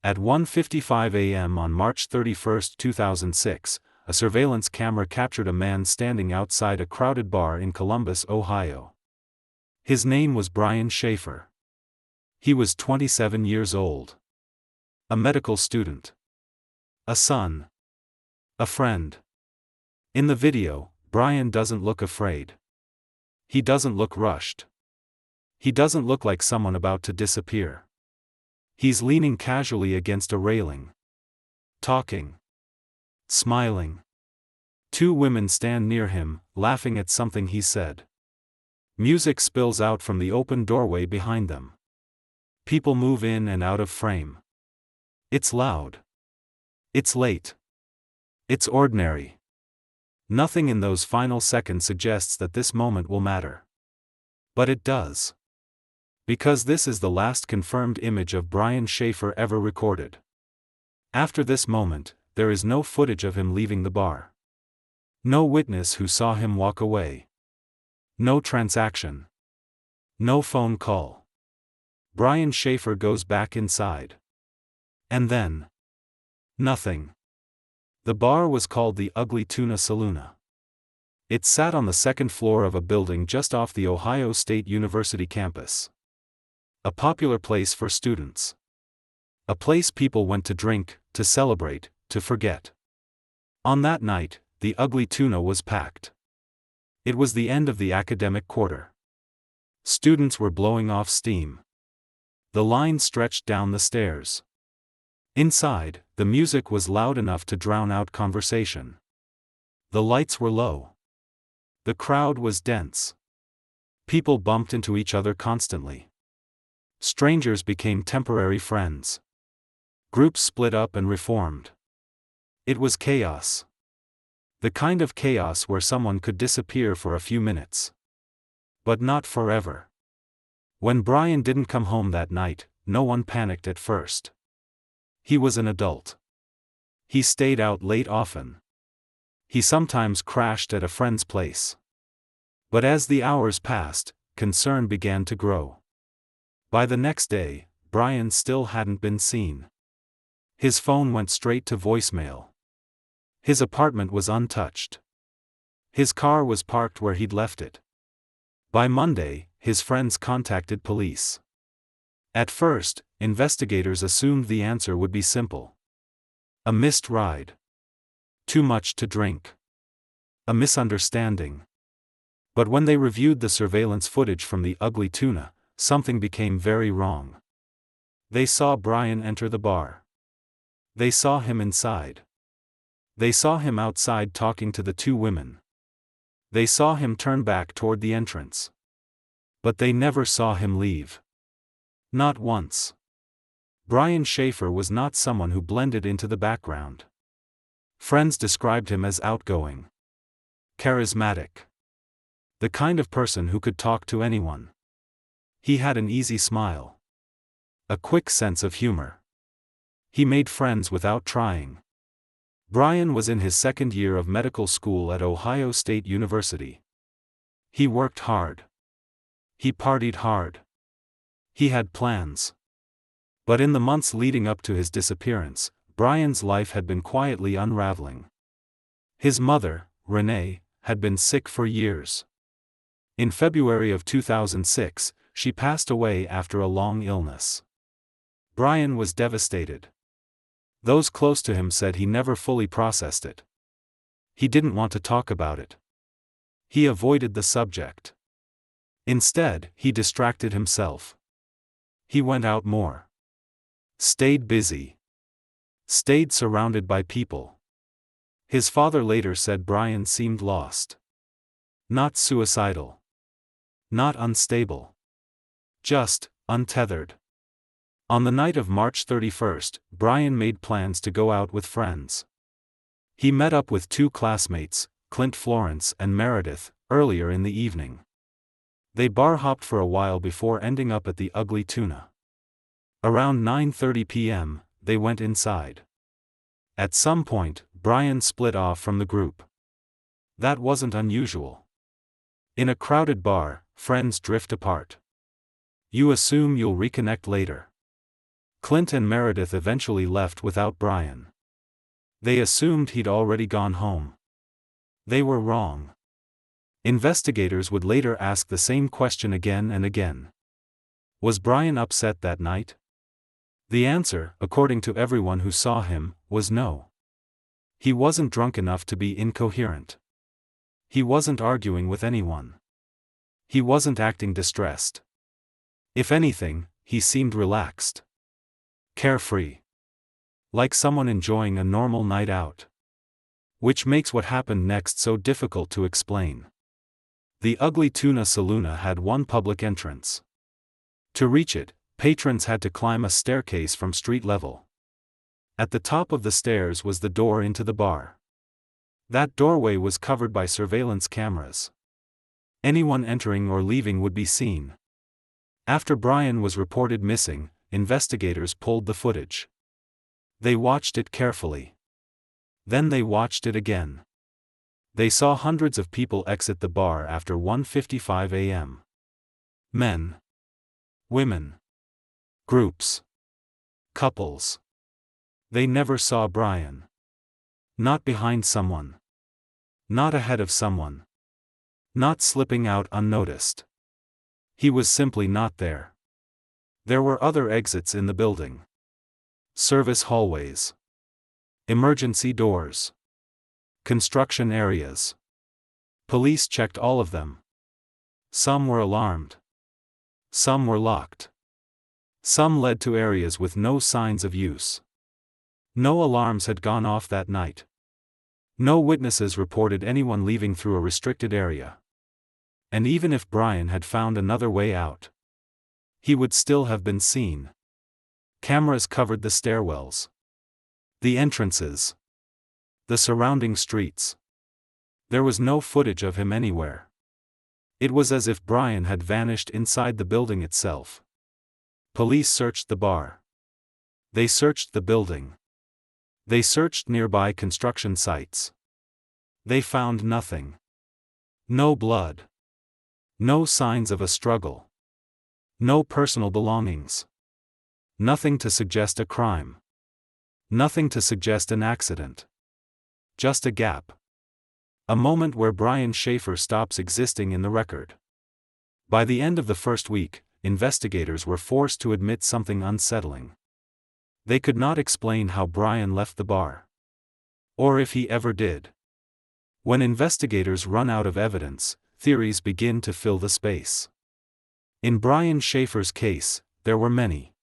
At 1:55 a.m. on March 31, 2006, a surveillance camera captured a man standing outside a crowded bar in Columbus, Ohio. His name was Brian Shaffer. He was 27 years old. A medical student. A son. A friend. In the video, Brian doesn't look afraid. He doesn't look rushed. He doesn't look like someone about to disappear. He's leaning casually against a railing. Talking. Smiling. Two women stand near him, laughing at something he said. Music spills out from the open doorway behind them. People move in and out of frame. It's loud. It's late. It's ordinary. Nothing in those final seconds suggests that this moment will matter. But it does. Because this is the last confirmed image of Brian Shaffer ever recorded. After this moment, there is no footage of him leaving the bar. No witness who saw him walk away. No transaction. No phone call. Brian Shaffer goes back inside. And then. Nothing. The bar was called the Ugly Tuna Saloon. It sat on the second floor of a building just off the Ohio State University campus. A popular place for students. A place people went to drink, to celebrate, to forget. On that night, the Ugly Tuna was packed. It was the end of the academic quarter. Students were blowing off steam. The line stretched down the stairs. Inside, the music was loud enough to drown out conversation. The lights were low. The crowd was dense. People bumped into each other constantly. Strangers became temporary friends. Groups split up and reformed. It was chaos. The kind of chaos where someone could disappear for a few minutes. But not forever. When Brian didn't come home that night, no one panicked at first. He was an adult. He stayed out late often. He sometimes crashed at a friend's place. But as the hours passed, concern began to grow. By the next day, Brian still hadn't been seen. His phone went straight to voicemail. His apartment was untouched. His car was parked where he'd left it. By Monday, his friends contacted police. At first, investigators assumed the answer would be simple. A missed ride. Too much to drink. A misunderstanding. But when they reviewed the surveillance footage from the Ugly Tuna, something became very wrong. They saw Brian enter the bar. They saw him inside. They saw him outside talking to the two women. They saw him turn back toward the entrance. But they never saw him leave. Not once. Brian Shaffer was not someone who blended into the background. Friends described him as outgoing. Charismatic. The kind of person who could talk to anyone. He had an easy smile. A quick sense of humor. He made friends without trying. Brian was in his second year of medical school at Ohio State University. He worked hard. He partied hard. He had plans. But in the months leading up to his disappearance, Brian's life had been quietly unraveling. His mother, Renee, had been sick for years. In February of 2006, she passed away after a long illness. Brian was devastated. Those close to him said he never fully processed it. He didn't want to talk about it. He avoided the subject. Instead, he distracted himself. He went out more. Stayed busy. Stayed surrounded by people. His father later said Brian seemed lost. Not suicidal. Not unstable. Just untethered. On the night of March 31st, Brian made plans to go out with friends. He met up with two classmates, Clint Florence and Meredith, earlier in the evening. They bar hopped for a while before ending up at the Ugly Tuna. Around 9:30 p.m., they went inside. At some point, Brian split off from the group. That wasn't unusual. In a crowded bar, friends drift apart. You assume you'll reconnect later. Clint and Meredith eventually left without Brian. They assumed he'd already gone home. They were wrong. Investigators would later ask the same question again and again. Was Brian upset that night? The answer, according to everyone who saw him, was no. He wasn't drunk enough to be incoherent. He wasn't arguing with anyone. He wasn't acting distressed. If anything, he seemed relaxed. Carefree. Like someone enjoying a normal night out. Which makes what happened next so difficult to explain. The Ugly Tuna Saloon had one public entrance. To reach it, patrons had to climb a staircase from street level. At the top of the stairs was the door into the bar. That doorway was covered by surveillance cameras. Anyone entering or leaving would be seen. After Brian was reported missing, investigators pulled the footage. They watched it carefully. Then they watched it again. They saw hundreds of people exit the bar after 1:55 a.m. Men. Women. Groups. Couples. They never saw Brian. Not behind someone. Not ahead of someone. Not slipping out unnoticed. He was simply not there. There were other exits in the building. Service hallways. Emergency doors. Construction areas. Police checked all of them. Some were alarmed. Some were locked. Some led to areas with no signs of use. No alarms had gone off that night. No witnesses reported anyone leaving through a restricted area. And even if Brian had found another way out, he would still have been seen. Cameras covered the stairwells, the entrances, the surrounding streets. There was no footage of him anywhere. It was as if Brian had vanished inside the building itself. Police searched the bar. They searched the building. They searched nearby construction sites. They found nothing. No blood. No signs of a struggle. No personal belongings. Nothing to suggest a crime. Nothing to suggest an accident. Just a gap. A moment where Brian Shaffer stops existing in the record. By the end of the first week, investigators were forced to admit something unsettling. They could not explain how Brian left the bar. Or if he ever did. When investigators run out of evidence, theories begin to fill the space. In Brian Shaffer's case, there were many.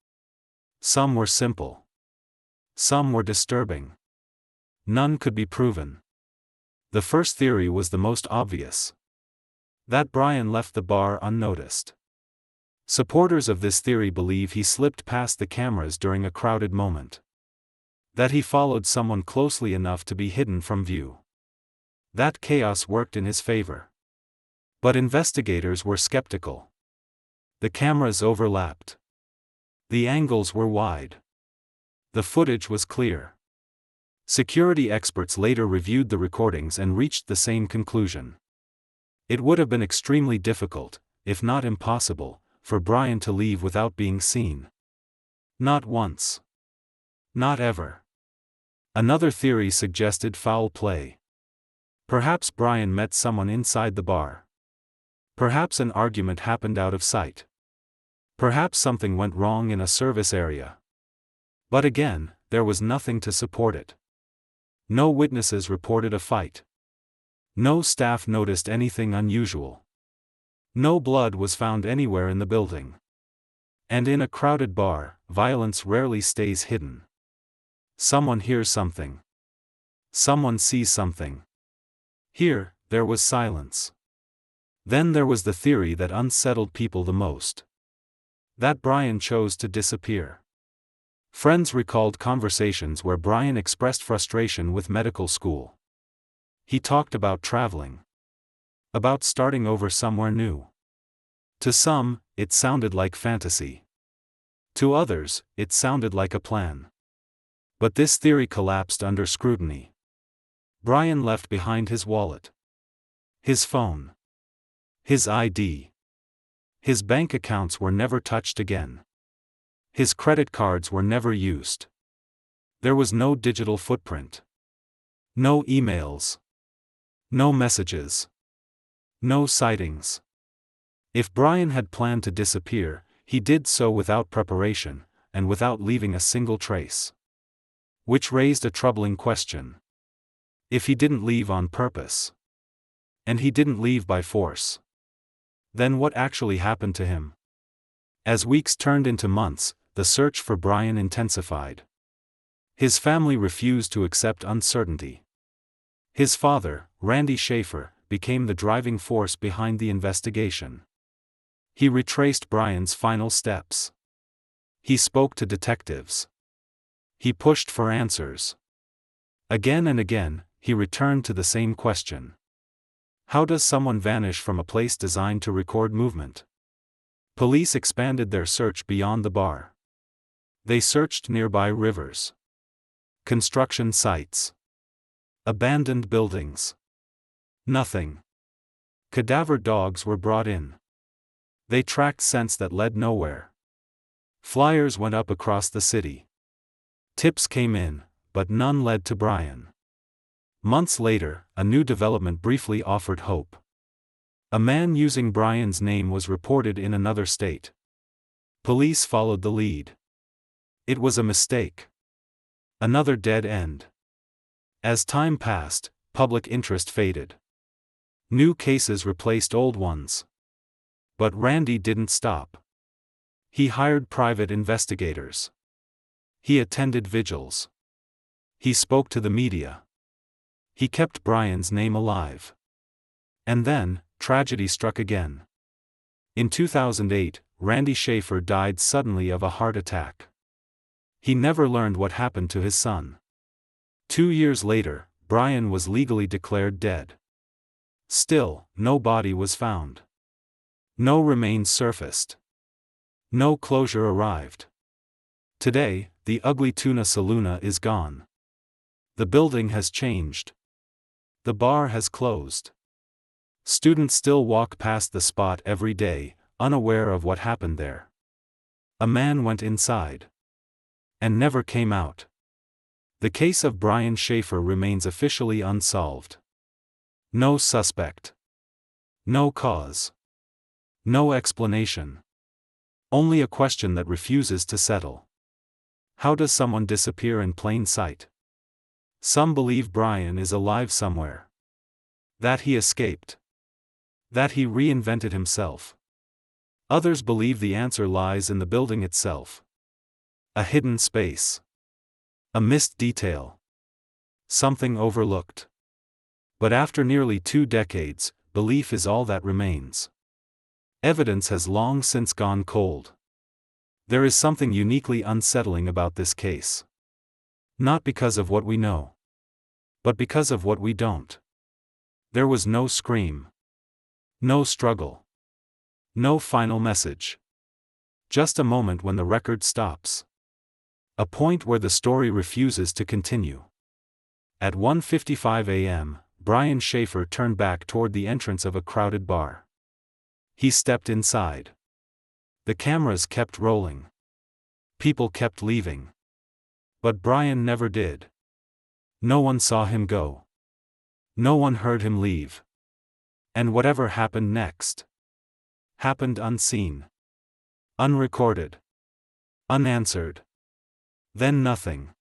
Some were simple. Some were disturbing. None could be proven. The first theory was the most obvious. That Brian left the bar unnoticed. Supporters of this theory believe he slipped past the cameras during a crowded moment. That he followed someone closely enough to be hidden from view. That chaos worked in his favor. But investigators were skeptical. The cameras overlapped. The angles were wide. The footage was clear. Security experts later reviewed the recordings and reached the same conclusion. It would have been extremely difficult, if not impossible, for Brian to leave without being seen. Not once. Not ever. Another theory suggested foul play. Perhaps Brian met someone inside the bar. Perhaps an argument happened out of sight. Perhaps something went wrong in a service area. But again, there was nothing to support it. No witnesses reported a fight. No staff noticed anything unusual. No blood was found anywhere in the building. And in a crowded bar, violence rarely stays hidden. Someone hears something. Someone sees something. Here, there was silence. Then there was the theory that unsettled people the most. That Brian chose to disappear. Friends recalled conversations where Brian expressed frustration with medical school. He talked about traveling. About starting over somewhere new. To some, it sounded like fantasy. To others, it sounded like a plan. But this theory collapsed under scrutiny. Brian left behind his wallet. His phone. His ID. His bank accounts were never touched again. His credit cards were never used. There was no digital footprint. No emails. No messages. No sightings. If Brian had planned to disappear, he did so without preparation, and without leaving a single trace. Which raised a troubling question. If he didn't leave on purpose, and he didn't leave by force, then what actually happened to him? As weeks turned into months, the search for Brian intensified. His family refused to accept uncertainty. His father, Randy Shaffer, became the driving force behind the investigation. He retraced Brian's final steps. He spoke to detectives. He pushed for answers. Again and again, he returned to the same question. How does someone vanish from a place designed to record movement? Police expanded their search beyond the bar. They searched nearby rivers, construction sites, abandoned buildings. Nothing. Cadaver dogs were brought in. They tracked scents that led nowhere. Flyers went up across the city. Tips came in, but none led to Brian. Months later, a new development briefly offered hope. A man using Brian's name was reported in another state. Police followed the lead. It was a mistake. Another dead end. As time passed, public interest faded. New cases replaced old ones. But Randy didn't stop. He hired private investigators. He attended vigils. He spoke to the media. He kept Brian's name alive. And then, tragedy struck again. In 2008, Randy Shaffer died suddenly of a heart attack. He never learned what happened to his son. 2 years later, Brian was legally declared dead. Still, no body was found. No remains surfaced. No closure arrived. Today, the ugly tuna saloon is gone. The building has changed. The bar has closed. Students still walk past the spot every day, unaware of what happened there. A man went inside and never came out. The case of Brian Shaffer remains officially unsolved. No suspect. No cause. No explanation. Only a question that refuses to settle. How does someone disappear in plain sight? Some believe Brian is alive somewhere. That he escaped. That he reinvented himself. Others believe the answer lies in the building itself. A hidden space. A missed detail. Something overlooked. But after nearly 2 decades, belief is all that remains. Evidence has long since gone cold. There is something uniquely unsettling about this case. Not because of what we know, but because of what we don't. There was no scream. No struggle. No final message. Just a moment when the record stops. A point where the story refuses to continue. At 1:55 a.m., Brian Shaffer turned back toward the entrance of a crowded bar. He stepped inside. The cameras kept rolling. People kept leaving. But Brian never did. No one saw him go. No one heard him leave. And whatever happened next happened unseen. Unrecorded. Unanswered. Then nothing.